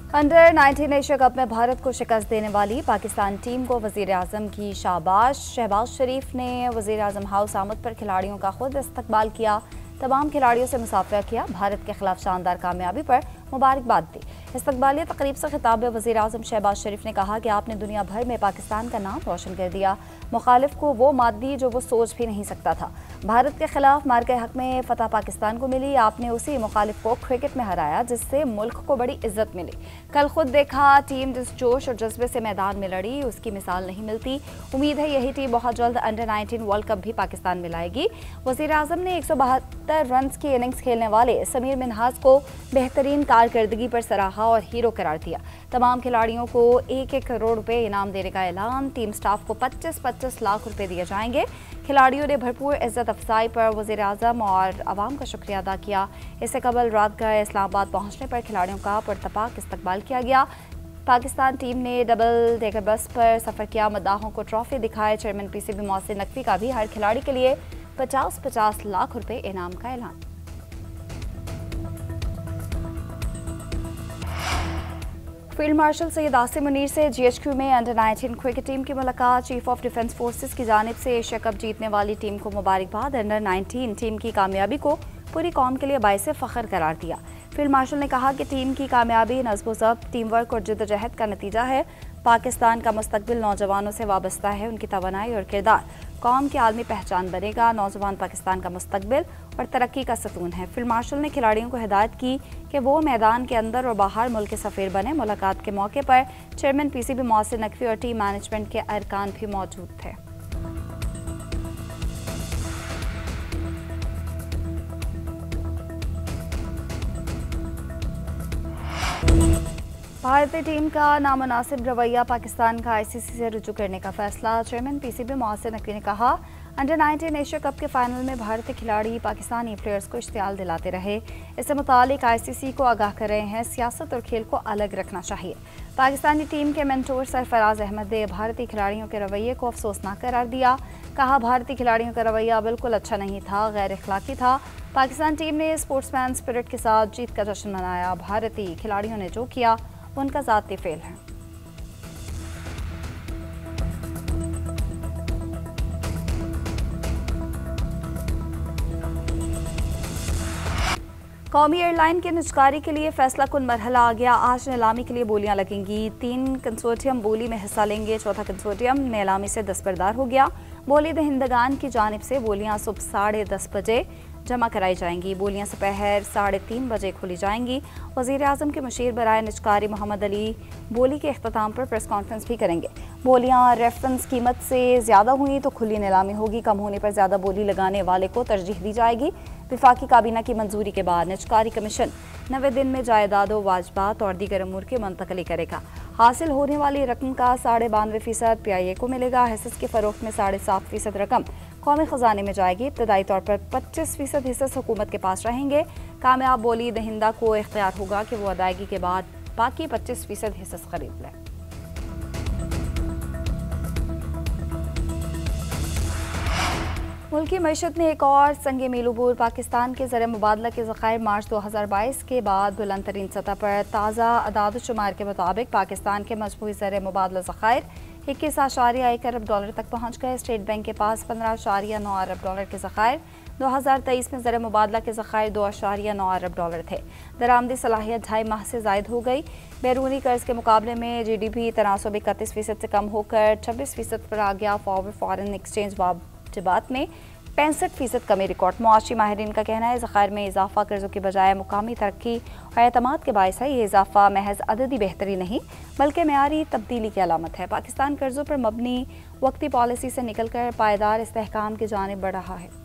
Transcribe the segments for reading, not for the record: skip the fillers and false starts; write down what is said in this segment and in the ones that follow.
Under 19 Asia cup में भारत को शिकस्त देने वाली पाकिस्तान टीम को वजीर आजम की शाबाश। शहबाज शरीफ ने वजीर आजम हाउस आमद पर खिलाड़ियों का खुद इस्तकबाल किया। तमाम खिलाड़ियों से मुसाफिरा किया। भारत के खिलाफ शानदार कामयाबी पर मुबारकबाद दी। इस्तकबालिया तकरीब से खिताब में वजीर आजम शहबाज शरीफ ने कहा कि आपने दुनिया भर में पाकिस्तान का नाम रोशन कर दिया। मुखालिफ को वो मात दी जो वो सोच भी नहीं सकता था। भारत के खिलाफ मार्के हक में फतह पाकिस्तान को मिली। आपने उसी मुखालिफ को क्रिकेट में हराया जिससे मुल्क को बड़ी इज्जत मिली। कल खुद देखा टीम जिस जोश और जज्बे से मैदान में लड़ी उसकी मिसाल नहीं मिलती। उम्मीद है यही टीम बहुत जल्द अंडर 19 वर्ल्ड कप भी पाकिस्तान में लाएगी। वजीर आजम ने 172 रन की इनिंग्स खेलने वाले समीर मिन्हाज को बेहतरीन कारकर्दगी पर सराहा और हीरो करार दिया। तमाम खिलाड़ियों को 1-1 करोड़ रुपए इनाम देने का ऐलान। टीम स्टाफ को 25-25 लाख रुपए दिए जाएंगे। खिलाड़ियों ने भरपूर इज्जत अफजाई पर वज़ीर आज़म और अवाम का शुक्रिया अदा किया। इससे कबल रात गए इस्लामाबाद पहुंचने पर खिलाड़ियों का पुरतपाक इस्तकबाल किया गया। पाकिस्तान टीम ने डबल डेकर बस पर सफ़र किया। मद्दाहों को ट्रॉफी दिखाए। चेयरमैन पीसीबी मोहसिन नकवी का भी हर खिलाड़ी के लिए 50-50 लाख रुपए इनाम का ऐलान। फील्ड मार्शल सैयद आसिम मुनीर से जीएचक्यू में अंडर 19 क्रिकेट टीम की मुलाकात। चीफ ऑफ डिफेंस फोर्सेस की जानिब से एशिया कप जीतने वाली टीम को मुबारकबाद। अंडर 19 टीम की कामयाबी को पूरी कौम के लिए बाइसे फ़ख्र करार दिया। फील्ड मार्शल ने कहा कि टीम की कामयाबी नज़्म ज़ब्त, टीम वर्क और जद्दोजहद का नतीजा है। पाकिस्तान का मुस्तकबिल नौजवानों से वाबस्ता है। उनकी तवानाई और किरदार कौम की आलमी पहचान बनेगा। नौजवान पाकिस्तान का मुस्तकबिल और तरक्की का सतून है। फील्ड मार्शल ने खिलाड़ियों को हिदायत की कि वो मैदान के अंदर और बाहर मुल्क के सफ़ीर बने। मुलाकात के मौके पर चेयरमैन पीसीबी मोहसिन नकवी और टीम मैनेजमेंट के अरकान भी मौजूद थे। भारतीय टीम का नामुनासिब रवैया, पाकिस्तान का आईसीसी से रुजू करने का फैसला। चेयरमैन पीसीबी मोहसिन नकवी ने कहा, अंडर 19 एशिया कप के फाइनल में भारतीय खिलाड़ी पाकिस्तानी प्लेयर्स को इश्तियाल दिलाते रहे। इससे मुतालिक आईसीसी को आगाह कर रहे हैं। सियासत और खेल को अलग रखना चाहिए। पाकिस्तानी टीम के मेंटोर सरफराज अहमद ने भारतीय खिलाड़ियों के रवैये को अफसोसनाक करार दिया। कहा, भारतीय खिलाड़ियों का रवैया बिल्कुल अच्छा नहीं था, गैर अखलाकी था। पाकिस्तान टीम ने स्पोर्ट्समैन स्पिरिट के साथ जीत का जश्न मनाया। भारतीय खिलाड़ियों ने जो किया उनका ज़ाती फेल है। कौमी एयरलाइन की निजकारी के लिए फैसला कुन मरहला आ गया। आज नीलामी के लिए बोलियां लगेंगी। 3 कंसोर्टियम बोली में हिस्सा लेंगे। चौथा कंसोर्टियम नीलामी से दस्तबरदार हो गया। बोली दहिंदगान की जानिब से बोलियां सुबह 10:30 बजे जमा कराई जाएंगी। बोलियां दोपहर 3:30 बजे खोली जाएंगी। वज़ीर आज़म के मुशीर बराए निजकारी मोहम्मद अली बोली के अख्ताम पर प्रेस कॉन्फ्रेंस भी करेंगे। बोलियां रेफरेंस कीमत से ज़्यादा हुई तो खुली नीलामी होगी। कम होने पर ज़्यादा बोली लगाने वाले को तरजीह दी जाएगी। विफाकी काबीना की मंजूरी के बाद निजकारी कमीशन 90 दिन में जायदादों, वाजबात और दीगर अमूर की मुंतकली करेगा। हासिल होने वाली रकम का 92.5% PIA को मिलेगा। हिस्स के फरोख्त में 7.5% रकम कौमी खजाने में जाएगी। इब्तदाई तौर पर 25% हिस्से हुकूमत के पास रहेंगे। कामयाब बोली दहिंदा को इख्तियार होगा कि वो अदायगी के बाद बाकी 25% हिस्से खरीद लें। मुल्की मईशत में एक और संगे मीलूबूर। पाकिस्तान के ज़र मुबादला के ज़खायर मार्च 2022 के बाद बुलंद तरीन सतह पर। ताज़ा अदाद शुमार के मुताबिक पाकिस्तान के मजमूई ज़र मुबादला ज़खायर 21.1 अरब डॉलर तक पहुँच गए। स्टेट बैंक के पास 15.9 अरब डॉलर के ज़खायर। 2023 में ज़र मुबादला के ज़खायर 2.9 अरब डॉलर थे। दरामदी सलाहियत 2.5 माह से ज़ायद हो गई। बैरूनी कर्ज के मुकाबले में GDP तनासब 31% से कम होकर 26% पर आ गया। फॉरेन एक्सचेंज वाजिबात में 65% कमी रिकॉर्ड। मुआशी माहिरीन का कहना है, ज़खायर में इजाफा कर्जों के बजाय मुकामी तरक्की और एतमाद के बायस है। ये इजाफा महज अददी बेहतरी नहीं बल्कि मेयारी तब्दीली की अलामत है। पाकिस्तान कर्जों पर मबनी वक्ती पॉलिसी से निकलकर पायदार इस्तेहकाम की जानिब बढ़ रहा है।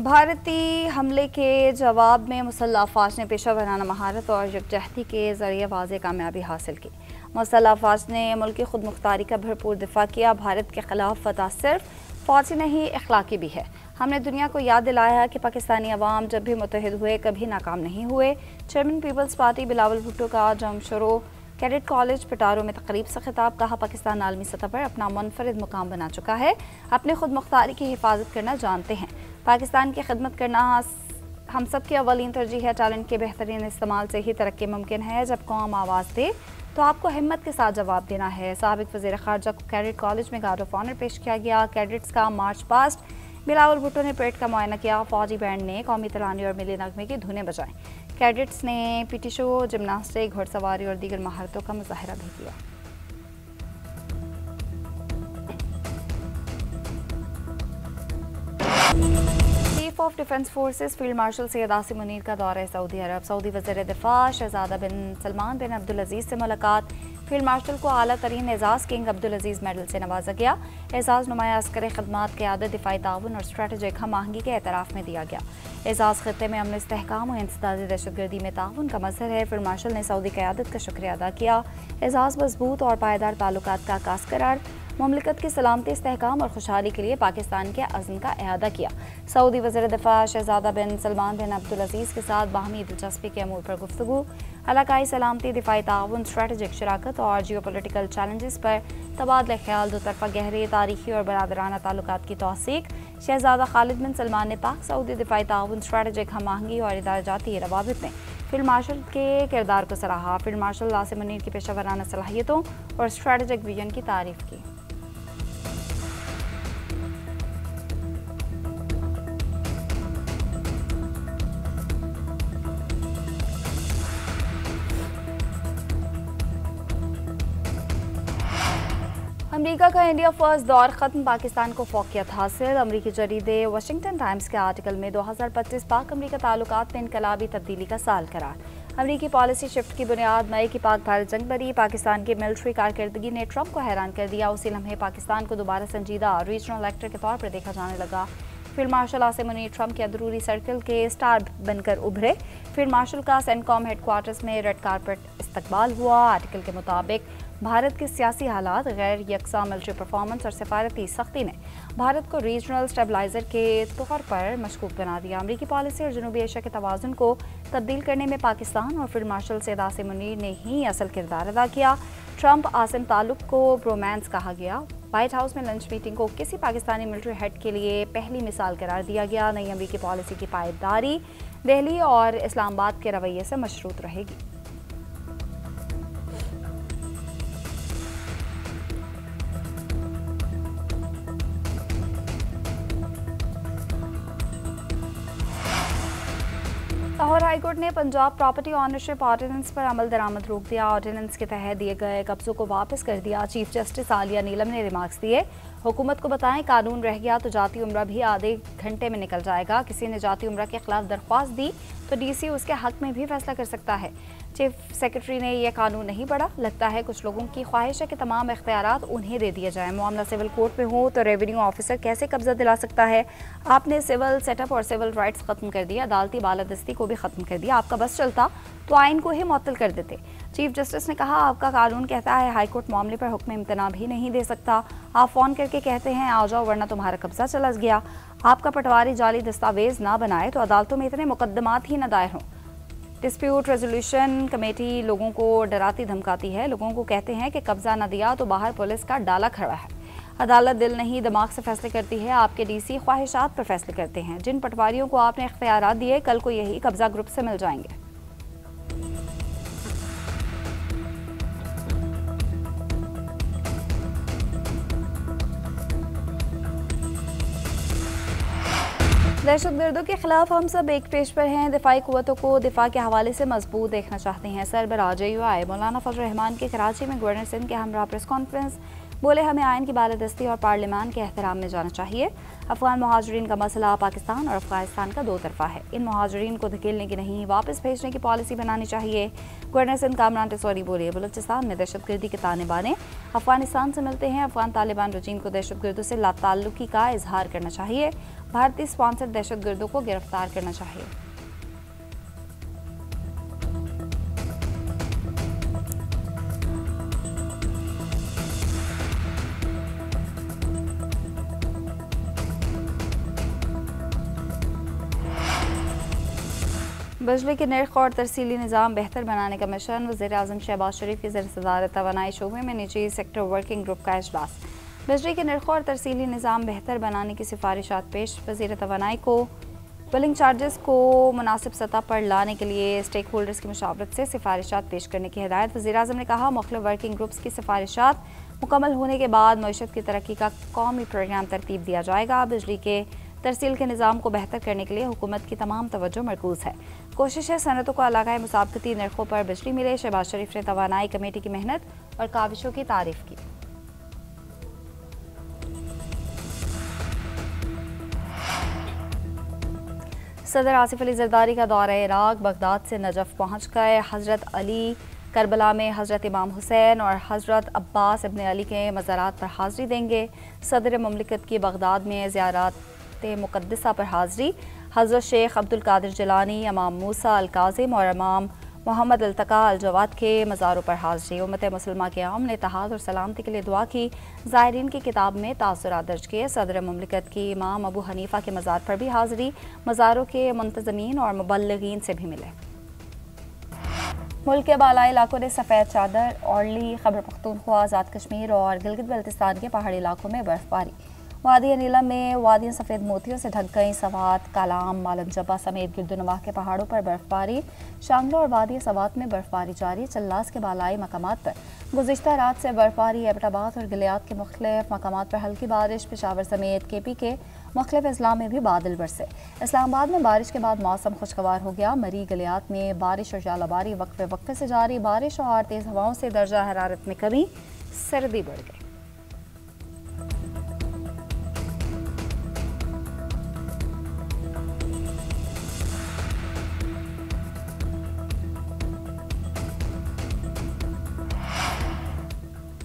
भारतीय हमले के जवाब में मुसल्लह अफवाज ने पेशा वराना महारत और यकजहती के जरिए वाज़ेह कामयाबी हासिल की। मुसल्लह अफवाज ने मुल्क की खुद मुख्तारी का भरपूर दिफा किया। भारत के खिलाफ फतह सिर्फ फौजी नहीं अखलाकी भी है। हमने दुनिया को याद दिलाया कि पाकिस्तानी अवाम जब भी मुत्तहिद हुए कभी नाकाम नहीं हुए। चेयरमैन पीपल्स पार्टी बिलावल भुट्टो का जमशरो कैडेट कॉलेज पिटारो में तकरीब से खिताब। कहा, पाकिस्तान आलमी सतह पर अपना मुनफरिद मुकाम बना चुका है, अपने खुद मुख्तारी की हिफाजत करना जानते हैं। पाकिस्तान की खिदमत करना हम सब की अवलीन तरजीह है। टैलेंट के बेहतरीन इस्तेमाल से ही तरक्की मुमकिन है। जब कौम आवाज़ दे तो आपको हिम्मत के साथ जवाब देना है। साबिक वज़ीर ख़ारजा को कैडेट कॉलेज में गार्ड ऑफ ऑनर पेश किया गया। कैडेट्स का मार्च पास्ट। बिलावल भुट्टो ने परेड का मुआयना किया। फौजी बैंड ने कौमी तरानी और मिली नगमे की धुनें बजाएं। कैडेट्स ने पीटी शो, जिमनास्टिक, घुड़सवारी और दीगर महारतों का मुजाहरा भी किया। Chief of defence forces field marshal Syed Asim Munir का दौरा है सऊदी अरब। सऊदी वज़ीर दिफा शहजादा बिन सलमान बिन अब्दुल अजीज़ से मुलाकात। फील्ड मार्शल को आला तरीन एजाज़ किंग अब्दुल अजीज़ मेडल से नवाजा गया। एजाज़ नुमाया अस्कर खदमात क़यादत, दिफाई ताउन और स्ट्रेटेजिक हम आहंगी के एतराफ़ में दिया गया। एजाज़ खत्ते में अमन इस्तेहकाम और इंसदादी दहशतगर्दी में ताउन का मज़हर है। फील्ड मार्शल ने सऊदी क़यादत का शुक्रिया अदा किया। एजाज़ मजबूत और पायदार ताल्लुकात का आगाज़ करार। मुमलिकत की सलामती, इस्तेहकाम और खुशहाली के लिए पाकिस्तान के अज़्म का इआदा किया। सऊदी वज़ीर दिफा शहजादा बिन सलमान बिन अब्दुल अजीज़ के साथ बाहमी दिलचस्पी के अमूर पर गुफ्तगू। इलाकाई सलामती, दिफाई ताउन, स्ट्रेटेजिक शराकत और जियो पोलिटिकल चैलेंजेस पर तबादला ख्याल। दो तरफा गहरे तारीखी और बरादराना ताल्लुकात की तौसीक। शहजादा खालिद बिन सलमान ने पाक सऊदी दिफाई ताउन, स्ट्रेटेजिक हम आहंगी और इदाराजाती रवाबित में फील्ड मार्शल के किरदार को सराहा। फील्ड मार्शल आसिम मुनीर की पेशेवराना सलाहियतों और स्ट्रेटेजिक विजन की तारीफ की। अमेरिका का इंडिया फर्स्ट दौर खत्म, पाकिस्तान को फौकियत हासिल। अमेरिकी जरीदे वाशिंगटन टाइम्स के आर्टिकल में 2025 पाक अमेरिका ताल्लुकात में इनकलाबी तब्दीली का साल करार। अमेरिकी पॉलिसी शिफ्ट की बुनियाद मई की पाक भारत जंग बरी। पाकिस्तान की मिलिट्री कारकर्दगी ने ट्रंप को हैरान कर दिया। उसी लम्हे पाकिस्तान को दोबारा संजीदा रीजनल एक्टर के तौर पर देखा जाने लगा। Field marshal Asim Munir Trump के अंदरूनी सर्कल के स्टार बनकर उभरे। फील्ड मार्शल का सेंटकॉम हेडक्वार्टर्स में रेड कारपेट इस्तकबाल हुआ। आर्टिकल के मुताबिक भारत के सियासी हालात, गैर यकसा मिलिट्री परफॉर्मेंस और सिफारती सख्ती ने भारत को रीजनल स्टेबलाइजर के तौर पर मशकूक बना दिया। अमेरिकी पॉलिसी और जनूबी एशिया के तवाज़ुन को तब्दील करने में पाकिस्तान और फील्ड मार्शल सैयद आसिम मुनीर ने ही असल किरदार अदा किया। ट्रंप आसिम ताल्लुक को ब्रोमांस कहा गया। व्हाइट हाउस में लंच मीटिंग को किसी पाकिस्तानी मिलिट्री हेड के लिए पहली मिसाल करार दिया गया। नई अमेरिकी पॉलिसी की पायदारी दिल्ली और इस्लामाबाद के रवैये से मशरूत रहेगी। लाहौर हाईकोर्ट ने पंजाब प्रॉपर्टी ऑनरशिप ऑर्डिनेंस पर अमल दरामद रोक दिया। ऑर्डिनेंस के तहत दिए गए कब्जों को वापस कर दिया। चीफ जस्टिस आलिया नीलम ने रिमार्क्स दिए, हुकूमत को बताएं कानून रह गया तो जाती उम्रा भी आधे घंटे में निकल जाएगा। किसी ने जाती उम्रा के खिलाफ दरख्वास्त दी तो डीसी उसके हक में भी फैसला कर सकता है। चीफ सेक्रेटरी ने यह कानून नहीं पढ़ा। लगता है कुछ लोगों की ख्वाहिश है कि तमाम इख्तियारात उन्हें दे दिए जाएं। मामला सिविल कोर्ट में हो तो रेवेन्यू ऑफिसर कैसे कब्जा दिला सकता है? आपने सिविल सेटअप और सिविल राइट्स खत्म कर दिया, अदालती बालादस्ती को भी खत्म कर दिया। आपका बस चलता तो आइन को ही मुअत्तल कर देते। चीफ जस्टिस ने कहा, आपका कानून कहता है हाईकोर्ट मामले पर हुक्म इम्तना भी नहीं दे सकता। आप फ़ोन करके कहते हैं आ जाओ वरना तुम्हारा कब्जा चला गया। आपका पटवारी जाली दस्तावेज ना बनाए तो अदालतों में इतने मुकदमात ही न दायर हों। डिस्प्यूट रेजोल्यूशन कमेटी लोगों को डराती धमकाती है। लोगों को कहते हैं कि कब्जा न दिया तो बाहर पुलिस का डाला खड़ा है। अदालत दिल नहीं दिमाग से फैसले करती है। आपके डीसी ख्वाहिशात पर फैसले करते हैं। जिन पटवारियों को आपने इख्तियारात दिए कल को यही कब्जा ग्रुप से मिल जाएंगे। दहशतगर्दों के खिलाफ हम सब एक पेज पर हैं। दिफाई कुव्वतों को दिफा के हवाले से मजबूत देखना चाहते हैं। सरबराह JUI मौलाना फजल रहमान के कराची में गवर्नर सिंध के हमरा प्रेस कॉन्फ्रेंस। बोले, हमें आइन की बालादस्ती और पार्लियामान के एहतराम में जाना चाहिए। अफगान मुहाजिरीन का मसला पाकिस्तान और अफगानिस्तान का दो तरफा है। इन मुहाजिरीन को धकेलने की नहीं वापस भेजने की पॉलिसी बनानी चाहिए। गवर्नर सिंध कामरान टेसौरी बोले, बलूचिस्तान में दहशतगर्दी के ताने बाने अफगानिस्तान से मिलते हैं। अफगान तालिबान रजीम को दहशतगर्दों से लाताल्लुकी का इजहार करना चाहिए। भारतीय स्पॉन्सर दहशतगर्दों को गिरफ्तार करना चाहिए। बिजली के नर्ख और तरसीली निज़ाम बेहतर बनाने का मिशन। वज़ीर-ए-आज़म शहबाज शरीफ की ज़र-ए-सदारत तवानाई शोबे में निजी सेक्टर वर्किंग ग्रुप का इजलास। बिजली के नर्ख और तरसीली निज़ाम बेहतर बनाने की सिफारिशात पेश। वज़ीर तवानाई को बिलिंग चार्जेस को मुनासिब सतह पर लाने के लिए स्टेक होल्डर्स की मुशावरत से सिफारिशात पेश करने की हिदायत। वज़ीर-ए-आज़म ने कहा, मुख्तलिफ वर्किंग ग्रुप्स की सिफारिशात मुकम्मल होने के बाद मईशत की तरक्की का कौमी प्रोग्राम तरतीब दिया जाएगा। बिजली के तरसील के निज़ाम को बेहतर करने के लिए हुकूमत की तमाम तवज्जो मरकूज़ है। कोशिश है सनतों को अलाक़ाई मुसाबकती नरखों पर बिजली मिले। शहबाज शरीफ ने तवानाई कमेटी की मेहनत और काविशों की तारीफ की। सदर आसिफ अली जरदारी का दौरा इराक। बगदाद से नजफ पहुँच गए। हज़रत अली, करबला में हज़रत इमाम हुसैन और हज़रत अब्बास इब्न अली के मज़ारात पर हाज़री देंगे। सदर ममलिकत की बगदाद में ज़ियारत मुक़द्दसा पर हाज़री। हज़रत शेख अब्दुल कादिर जिलानी, इमाम मूसा अल काज़िम और इमाम मोहम्मद अल्तका अल जवाद के मज़ारों पर हाज़री। उम्मत मुसलमा के आम ने इत्तेहाद और सलामती के लिए दुआ की। ज़ायरीन की किताब में तासुरात दर्ज किए। सदर ममलिकत की इमाम अबू हनीफ़ा के मज़ार पर भी हाज़री। मज़ारों के मुंतज़मीन और मुबल्लिगीन से भी मिले। मुल्क के बालाई इलाकों ने सफ़ेद चादर ओढ़ ली। खैबर पख्तूनख्वा, आज़ाद कश्मीर और गिलगित बल्तिस्तान के पहाड़ी इलाकों में बर्फबारी। वादी नीलम में वादियाँ सफ़ेद मोतियों से ढक गई। सवात, कालाम, मालम जबा समेत गिरदोनवाह के पहाड़ों पर बर्फबारी। शांगलो और वादी सवात में बर्फबारी जारी। चल्लास के बालाई मकामात पर गुज़िश्ता रात से बर्फबारी। एबटाबाद और गिलियात के मुख्तलिफ मकामात पर हल्की बारिश। पेशावर समेत KP के मुख्तलिफ अजला में भी बादल बरसे। इस्लामाबाद में बारिश के बाद मौसम खुशगवार हो गया। मरी गिलियात में बारिश और जालाबारी वक्फे वक्फे से जारी। बारिश और तेज़ हवाओं से दर्जा हरारत में कमी, सर्दी बढ़ गई।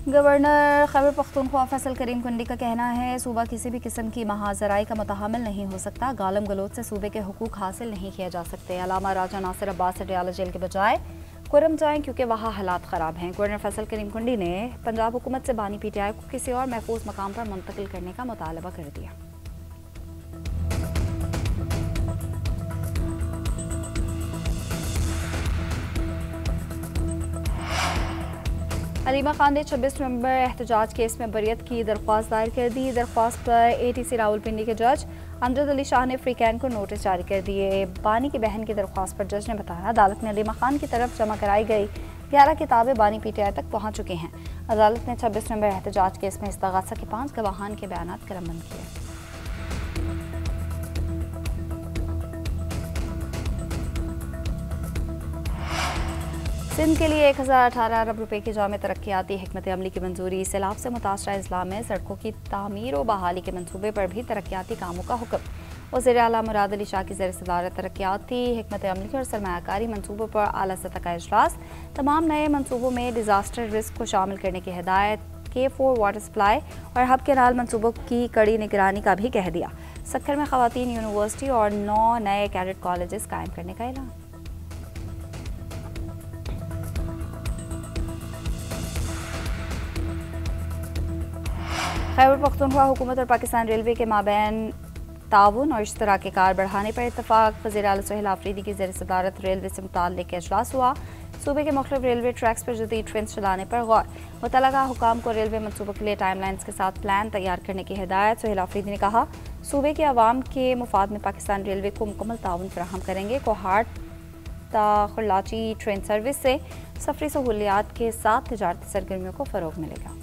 गवर्नर खैबर पख्तूनख्वा फैसल करीम कुंडी का कहना है, सूबा किसी भी किस्म की महाजराई का मुतहम्मिल नहीं हो सकता। गालम गलोच से सूबे के हुकूक हासिल नहीं किए जा सकते। अलामा राजा नासिर अब्बास अडयाला जेल के बजाय कुरम जाएं क्योंकि वहाँ हालात ख़राब हैं। गवर्नर फैसल करीम कुंडी ने पंजाब हुकूमत से बानी PTI को किसी और महफूज मकाम पर मुंतकिल करने का मुतालबा कर दिया। अलीमा खान ने 26 नवंबर एहतजाज केस में बरियत की दरख्वास्त दायर कर दी। दरख्वास्त पर ATC रावलपिंडी के जज अमजद अली शाह ने फ्रीकैन को नोटिस जारी कर दिए। बानी की बहन की दरख्वास्त पर जज ने बताया, अदालत में अलीमा खान की तरफ जमा कराई गई 11 किताबें बानी PTI तक पहुँच चुकी हैं। अदालत ने 26 नवंबर एहतजाज केस में इस्तगासा के 5 गवाहान के बयान करमबंद किए। सिंध के लिए 1018 अरब रुपए की जामे तरक्याती हिकमत अमली की मंजूरी। सैलाब से मुतासरा अजला में सड़कों की तामीर व बहाली के मनसूबे पर भी तरक्याती कामों का हुक्म। वज़ीर आला मुराद अली शाह की ज़र-ए-सदारत तरक्याती हिकमत अमली और सरमायाकारी मनसूबों पर आला सतह का इजलास। तमाम नए मनसूबों में डिजास्टर रिस्क को शामिल करने की हिदायत। K4 वाटर सप्लाई और हब केनाल मनसूबों की कड़ी निगरानी का भी कह दिया। सक्खर में ख़वातीन यूनिवर्सिटी और 9 नए कैडेट कॉलेजेस कायम करने का ऐलान। खैबर पख्तूनख्वा हुकूमत और पाकिस्तान रेलवे के माबैन ताउन और इश्तराक कार बढ़ाने पर इत्तफाक। वज़ीर आला सुहेल आफरीदी की ज़र-ए-सदारत रेलवे से मुताल्लिक़ इजलास हुआ। सूबे के मुख्तलिफ रेलवे ट्रैक्स पर जदीद ट्रेन चलाने पर गौर। मुतल्लका हुकाम को रेलवे मनसूबों के लिए टाइमलाइंस के साथ प्लान तैयार करने की हिदायत। सुहेल आफरीदी ने कहा, सूबे के अवाम के मुफाद में पाकिस्तान रेलवे को मुकम्मल ताउन फराहम करेंगे। कोहाट ता खुलाची ट्रेन सर्विस से सफरी सहूलियात के साथ तिजारती सरगर्मियों को फ़रोग़ मिलेगा।